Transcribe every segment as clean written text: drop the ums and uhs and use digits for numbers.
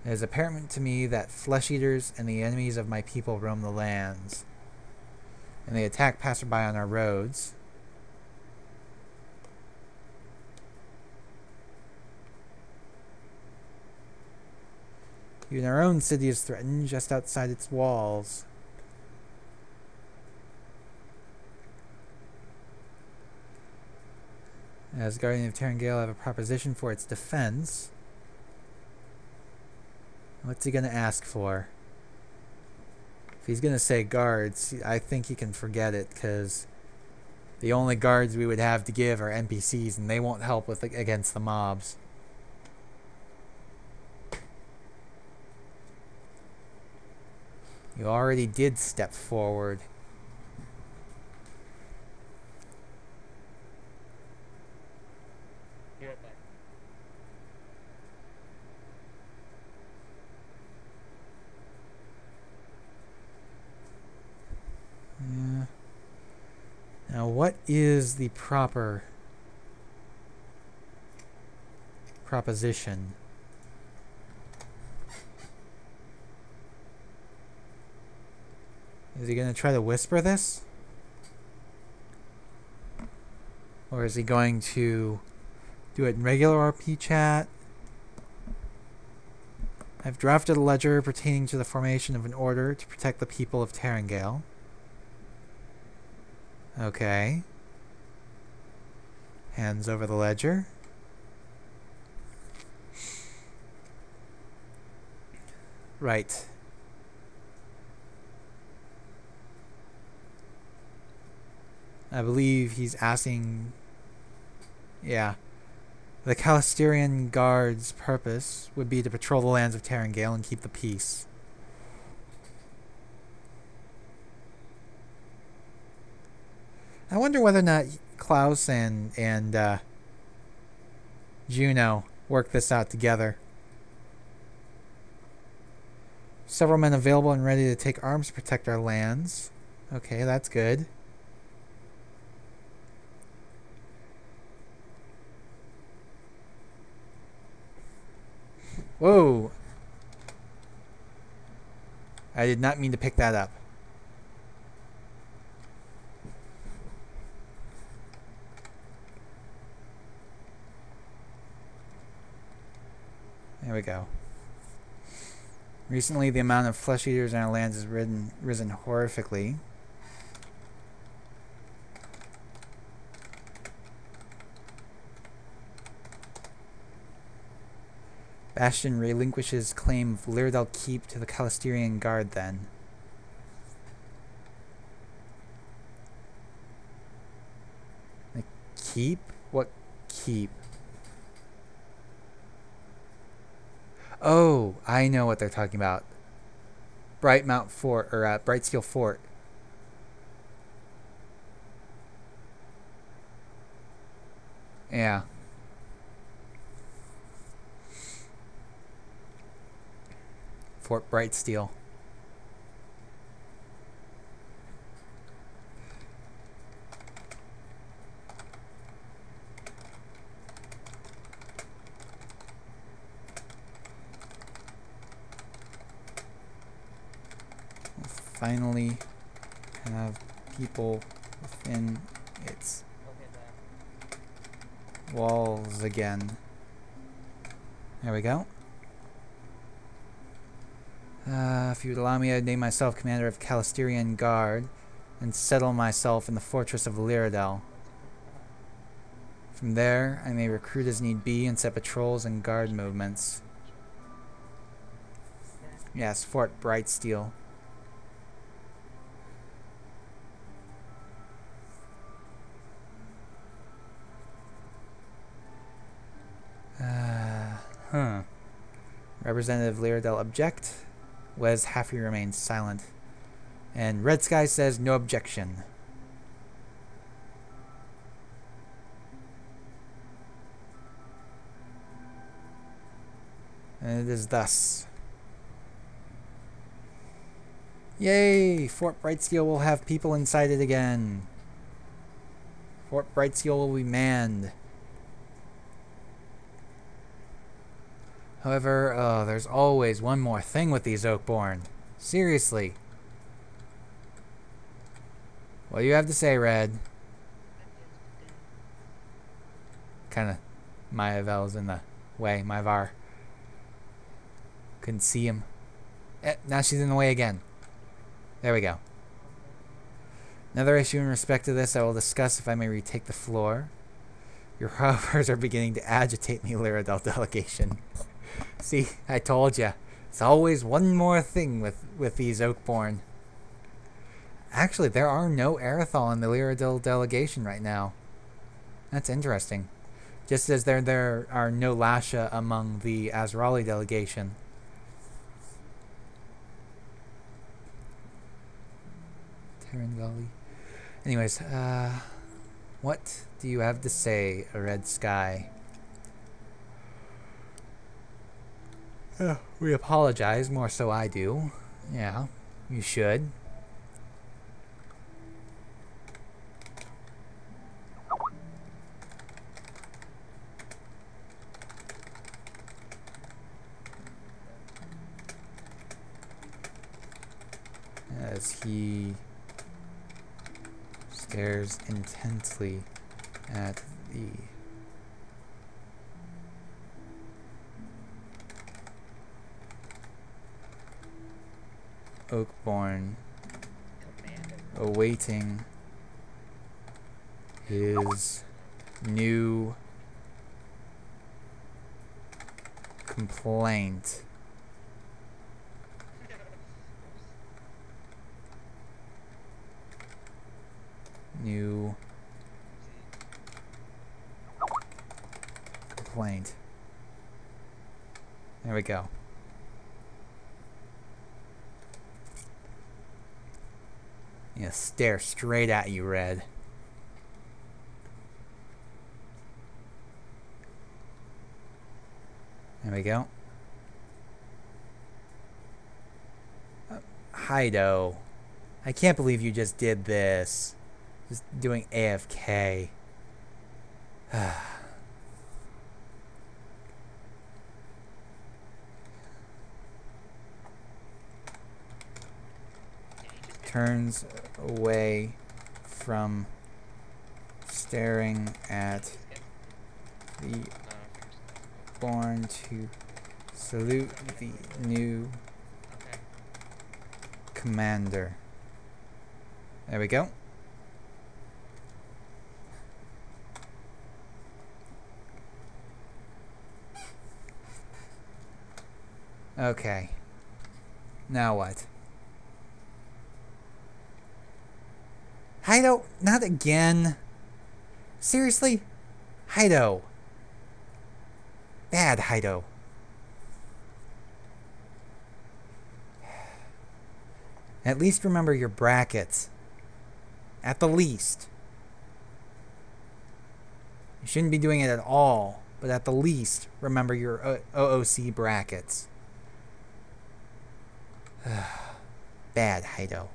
It is apparent to me that flesh-eaters and the enemies of my people roam the lands, and they attack passerby on our roads. Even our own city is threatened just outside its walls. As Guardian of Terrangale, I have a proposition for its defense. What's he gonna ask for? If he's gonna say guards, I think he can forget it, because the only guards we would have to give are NPCs, and they won't help with against the mobs. You already did step forward. Yeah. Now, what is the proper proposition? Is he going to try to whisper this? Or is he going to do it in regular RP chat? I've drafted a ledger pertaining to the formation of an order to protect the people of Terrangale. Okay. Hands over the ledger. Right. I believe he's asking... Yeah. The Calistirian Guard's purpose would be to patrol the lands of Terrangale and keep the peace. I wonder whether or not Klaus and Juno work this out together. Several men available and ready to take arms to protect our lands. Okay, that's good. Whoa! I did not mean to pick that up. There we go. Recently, the amount of flesh eaters in our lands has risen horrifically. Bastion relinquishes claim of Lyrdell Keep to the Calistirian Guard then. The keep? What keep? Oh, I know what they're talking about. Brightmount Fort, or Brightsteel Fort. Yeah. Fort Brightsteel. We'll finally have people within its walls again. There we go. If you would allow me, I'd name myself commander of Calistirian Guard and settle myself in the fortress of Lyrdell. From there, I may recruit as need be and set patrols and guard movements. Yes, Fort Brightsteel. Representative Lyrdell object. Wes Haffrey remains silent. And Red Sky says no objection. And it is thus. Yay! Fort Brightsteel will have people inside it again. Fort Brightsteel will be manned. However, there's always one more thing with these Oakborn. Seriously. What do you have to say, Red? Kinda, Mayavel's in the way, Myvar. Couldn't see him. Now she's in the way again. There we go. Another issue in respect to this I will discuss if I may retake the floor. Your hovers are beginning to agitate me, Lyradel delegation. See, I told ya. It's always one more thing with these Oakborn. Actually, there are no Aerithal in the Lyradel delegation right now. That's interesting. Just as there are no Lasha among the Azrali delegation. Terrangali. Anyways, what do you have to say, a Red Sky? We apologize, more so I do. Yeah, you should. As he stares intently at the Oakborn, awaiting his new complaint. New complaint. There we go. Yeah, stare straight at you, Red. There we go. Hido. I can't believe you just did this. Just doing AFK. Turns away from staring at the born to salute the new commander. There we go. Okay. Now what? Hido, not again. Seriously? Hido. Bad Hido. At least remember your brackets. At the least. You shouldn't be doing it at all, but at the least, remember your OOC brackets. Bad Hido.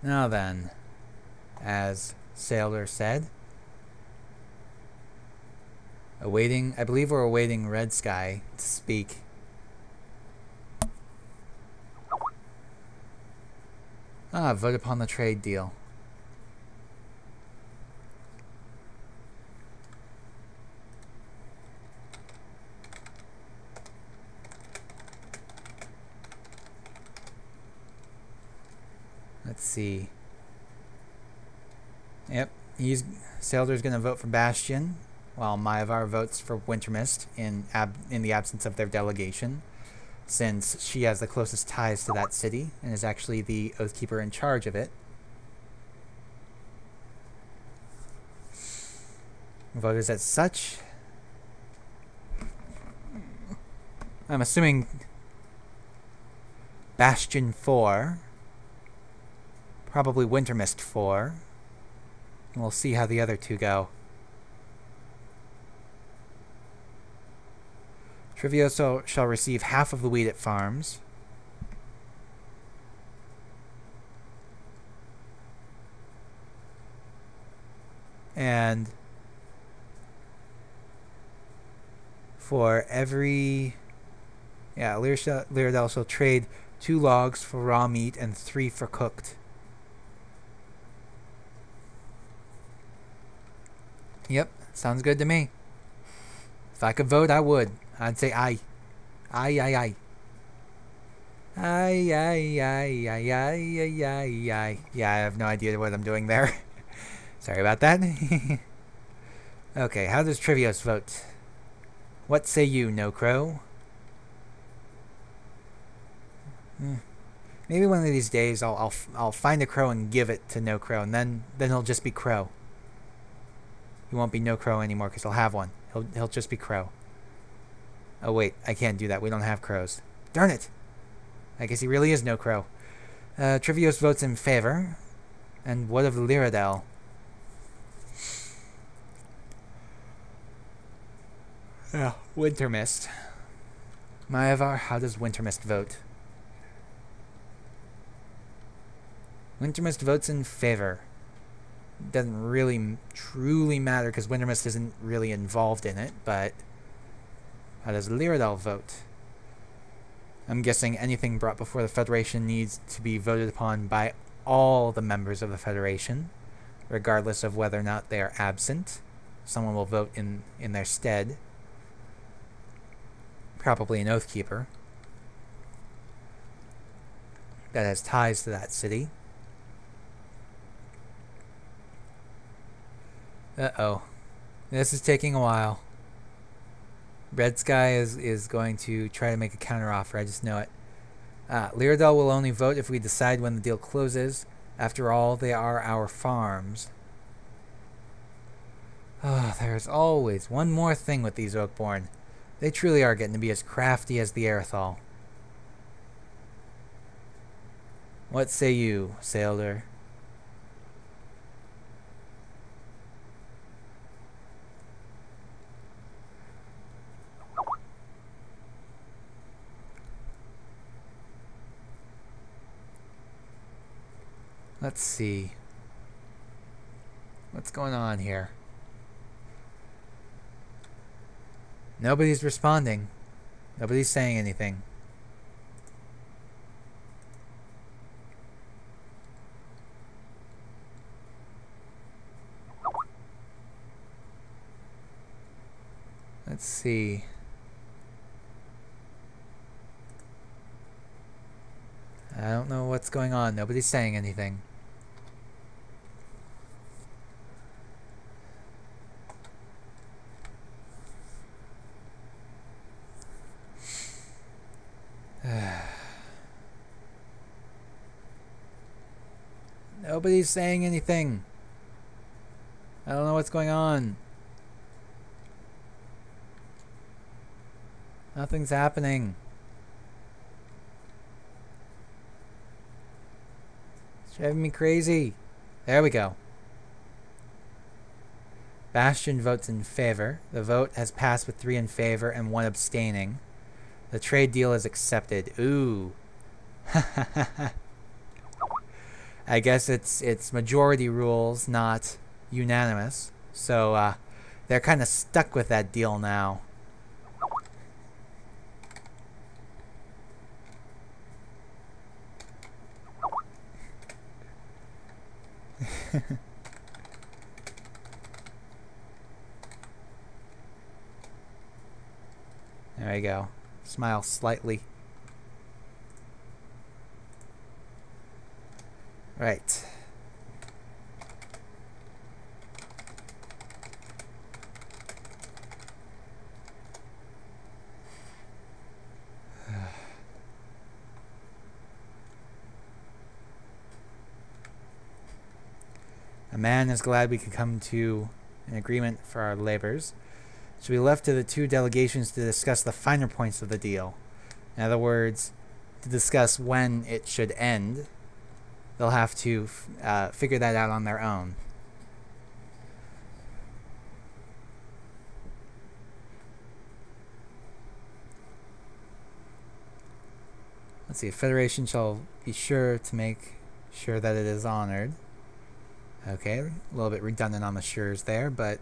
Now then, as Sailor said, awaiting, I believe we're awaiting Red Sky to speak. Vote upon the trade deal. Let's see. Yep, Sailor's gonna vote for Bastion, while Mayavar votes for Wintermist in the absence of their delegation, since she has the closest ties to that city and is actually the Oathkeeper in charge of it. Voters as such. I'm assuming Bastion 4. Probably Wintermist 4. And we'll see how the other two go. Trivioso shall receive half of the wheat it farms. And for every... Yeah, Lyradel shall trade 2 logs for raw meat and 3 for cooked. Yep, sounds good to me. If I could vote, I would. I'd say aye. Aye, aye, aye. Aye, aye, aye, aye, aye, aye, aye, aye. Yeah, I have no idea what I'm doing there. Sorry about that. Okay, how does Trivios vote? What say you, No Crow? Maybe one of these days I'll find a crow and give it to No Crow, and then he'll just be Crow. He won't be No Crow anymore because he'll have one. He'll just be Crow. Oh wait, I can't do that. We don't have crows. Darn it! I guess he really is No Crow. Trivios votes in favor. And what of Lyradel? Yeah, Wintermist. Maevar, how does Wintermist vote? Wintermist votes in favor. Doesn't really truly matter because Wintermist isn't really involved in it, but how does Lyradel vote? I'm guessing anything brought before the Federation needs to be voted upon by all the members of the Federation, regardless of whether or not they are absent. Someone will vote in their stead. Probably an Oathkeeper that has ties to that city. Uh-oh. This is taking a while. Red Sky is going to try to make a counteroffer. I just know it. Lyradel will only vote if we decide when the deal closes. After all, they are our farms. Oh, there's always one more thing with these Oakborn. They truly are getting to be as crafty as the Aerithal. What say you, Sailor? Let's see. What's going on here? Nobody's responding. Nobody's saying anything. Let's see. I don't know what's going on. Nobody's saying anything. Nobody's saying anything. I don't know what's going on. Nothing's happening. It's driving me crazy. There we go. Bastion votes in favor. The vote has passed with 3 in favor and 1 abstaining. The trade deal is accepted. Ooh. I guess it's majority rules, not unanimous. So they're kind of stuck with that deal now. There we go. Smile slightly. Right. A man is glad we could come to an agreement for our labors. It should be left to the 2 delegations to discuss the finer points of the deal. In other words, to discuss when it should end. They'll have to figure that out on their own. Let's see. Federation shall be sure to make sure that it is honored. Okay, a little bit redundant on the sures there, but